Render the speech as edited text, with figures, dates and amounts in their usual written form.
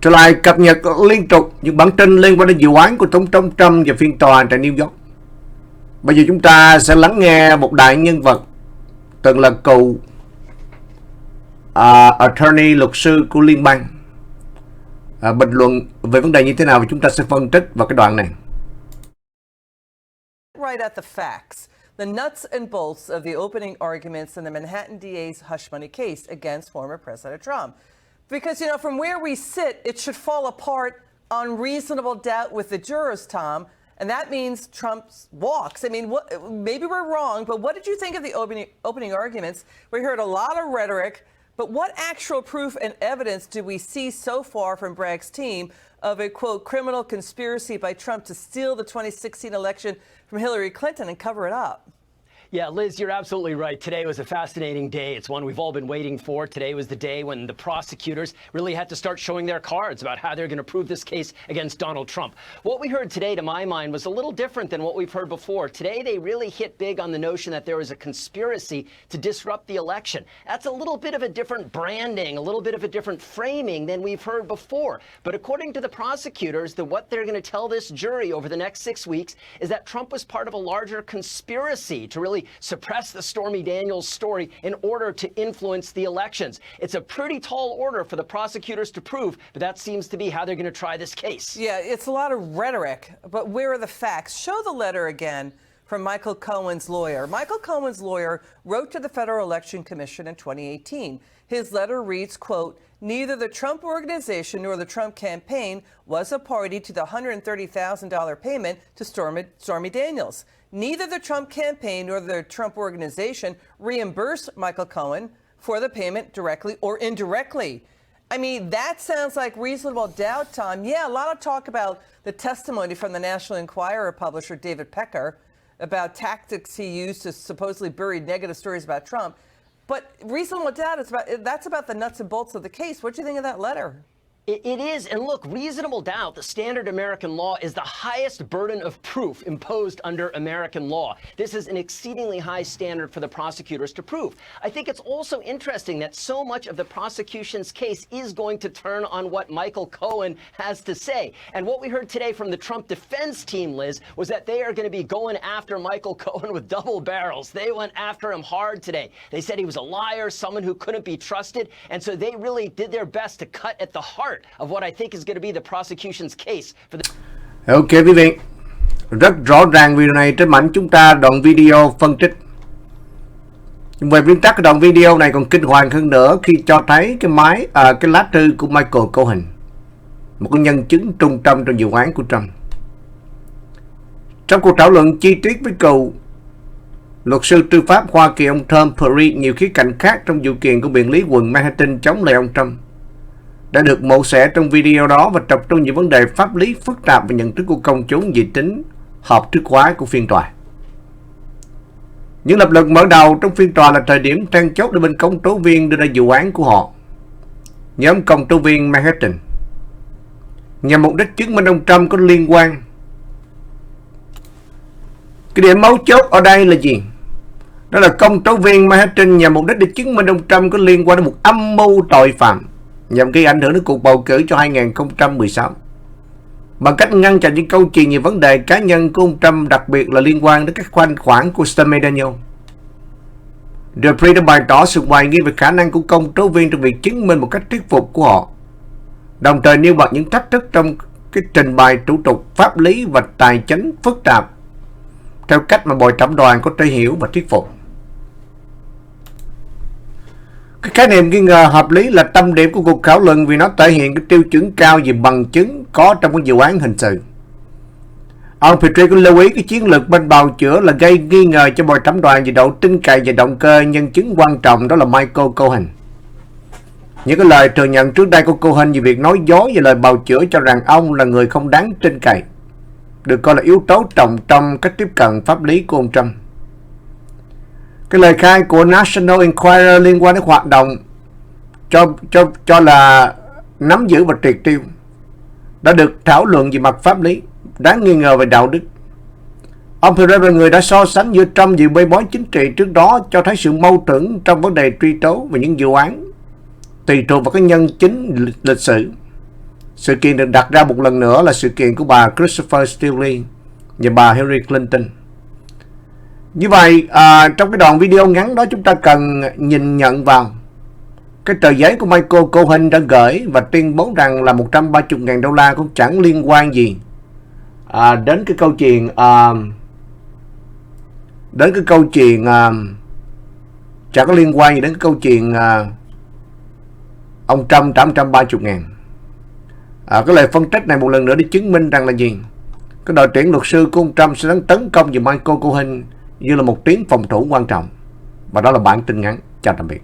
Trở lại cập nhật liên tục những bản tin liên quan đến vụ án của Tổng thống Trump và phiên tòa tại New York. Bây giờ chúng ta sẽ lắng nghe một đại nhân vật từng là cựu attorney, luật sư của liên bang, bình luận về vấn đề như thế nào, và chúng ta sẽ phân tích vào cái đoạn này. Right at the facts, the nuts and bolts of the opening arguments in the Manhattan DA's hush money case against former President Trump. Because, you know, from where we sit, it should fall apart on reasonable doubt with the jurors, Tom, and that means Trump walks. I mean, maybe we're wrong, but what did you think of the opening arguments? We heard a lot of rhetoric, but what actual proof and evidence do we see so far from Bragg's team of a, quote, criminal conspiracy by Trump to steal the 2016 election from Hillary Clinton and cover it up? Yeah, Liz, you're absolutely right. Today was a fascinating day. It's one we've all been waiting for. Today was the day when the prosecutors really had to start showing their cards about how they're going to prove this case against Donald Trump. What we heard today, to my mind, was a little different than what we've heard before. Today, they really hit big on the notion that there was a conspiracy to disrupt the election. That's a little bit of a different branding, a little bit of a different framing than we've heard before. But according to the prosecutors, what they're going to tell this jury over the next 6 weeks is that Trump was part of a larger conspiracy to really suppress the Stormy Daniels story in order to influence the elections. It's a pretty tall order for the prosecutors to prove, but that seems to be how they're going to try this case. Yeah, it's a lot of rhetoric, but where are the facts? Show the letter again from Michael Cohen's lawyer. Michael Cohen's lawyer wrote to the Federal Election Commission in 2018. His letter reads, quote, "Neither the Trump Organization nor the Trump campaign was a party to the $130,000 payment to Stormy Daniels. Neither the Trump campaign nor the Trump Organization reimbursed Michael Cohen for the payment directly or indirectly." I mean, that sounds like reasonable doubt, Tom. Yeah, a lot of talk about the testimony from the National Enquirer publisher David Pecker about tactics he used to supposedly bury negative stories about Trump. But reasonable doubt, that's about the nuts and bolts of the case. What do you think of that letter? It is. And look, reasonable doubt, the standard American law, is the highest burden of proof imposed under American law. This is an exceedingly high standard for the prosecutors to prove. I think it's also interesting that so much of the prosecution's case is going to turn on what Michael Cohen has to say. And what we heard today from the Trump defense team, Liz, was that they are going to be going after Michael Cohen with double barrels. They went after him hard today. They said he was a liar, someone who couldn't be trusted. And so they really did their best to cut at the heart of what I think is going to be the prosecution's case for the... Ok quý vị, rất rõ ràng video này trên mảnh chúng ta đoạn video phân tích. Nhưng về nguyên tắc, cái đoạn video này còn kinh hoàng hơn nữa khi cho thấy cái lá thư của Michael Cohen, một cái nhân chứng trung tâm trong vụ án của Trump. Trong cuộc thảo luận chi tiết với cựu luật sư tư pháp Hoa Kỳ ông Tom Perry, nhiều khía cạnh khác trong vụ kiện của biện lý quận Manhattan chống lại ông Trump đã được mổ xẻ trong video đó, và tập trung những vấn đề pháp lý phức tạp và nhận thức của công chúng về tính hợp thức hóa của phiên tòa. Những lập luận mở đầu trong phiên tòa là thời điểm then chốt để bên công tố viên đưa ra vụ án của họ. Nhóm công tố viên Manhattan nhằm mục đích chứng minh ông Trump có liên quan. Cái điểm mấu chốt ở đây là gì? Đó là công tố viên Manhattan nhằm mục đích để chứng minh ông Trump có liên quan đến một âm mưu tội phạm nhằm gây ảnh hưởng đến cuộc bầu cử cho 2016 bằng cách ngăn chặn những câu chuyện về vấn đề cá nhân của ông Trump, đặc biệt là liên quan đến các khoản khoản của Stormy Daniels. D.B.A đã bày tỏ sự hoài nghi về khả năng của công tố viên trong việc chứng minh một cách thuyết phục của họ, đồng thời nêu bật những thách thức trong cái trình bày thủ tục pháp lý và tài chính phức tạp theo cách mà bồi thẩm đoàn có thể hiểu và thuyết phục. Cái khái niệm nghi ngờ hợp lý là tâm điểm của cuộc thảo luận vì nó thể hiện cái tiêu chuẩn cao về bằng chứng có trong cái vụ án hình sự. Ông Petrie cũng lưu ý cái chiến lược bên bào chữa là gây nghi ngờ cho bồi thẩm đoàn về độ tin cậy và động cơ nhân chứng quan trọng, đó là Michael Cohen. Những cái lời thừa nhận trước đây của Cohen về việc nói dối về lời bào chữa cho rằng ông là người không đáng tin cậy được coi là yếu tố trọng trong cách tiếp cận pháp lý của ông Trump. Cái lời khai của National Enquirer liên quan đến hoạt động cho là nắm giữ và triệt tiêu đã được thảo luận về mặt pháp lý, đáng nghi ngờ về đạo đức. Ông Perry là người đã so sánh giữa Trump và bê bối chính trị trước đó, cho thấy sự mâu thuẫn trong vấn đề truy tố và những vụ án tùy thuộc vào cái nhân chứng lịch sử Sự kiện được đặt ra một lần nữa là sự kiện của bà Christopher Steele và bà Hillary Clinton. Như vậy, trong cái đoạn video ngắn đó chúng ta cần nhìn nhận vào cái tờ giấy của Michael Cohen đã gửi và tuyên bố rằng là 130.000 đô la cũng chẳng liên quan gì đến cái câu chuyện chẳng có liên quan gì đến cái câu chuyện ông Trump trả 130.000. Cái lời phân tích này một lần nữa để chứng minh rằng là gì? Cái đội tuyển luật sư của ông Trump sẽ tấn công về Michael Cohen như là một tiếng phòng thủ quan trọng. Và đó là bản tin ngắn. Chào tạm biệt.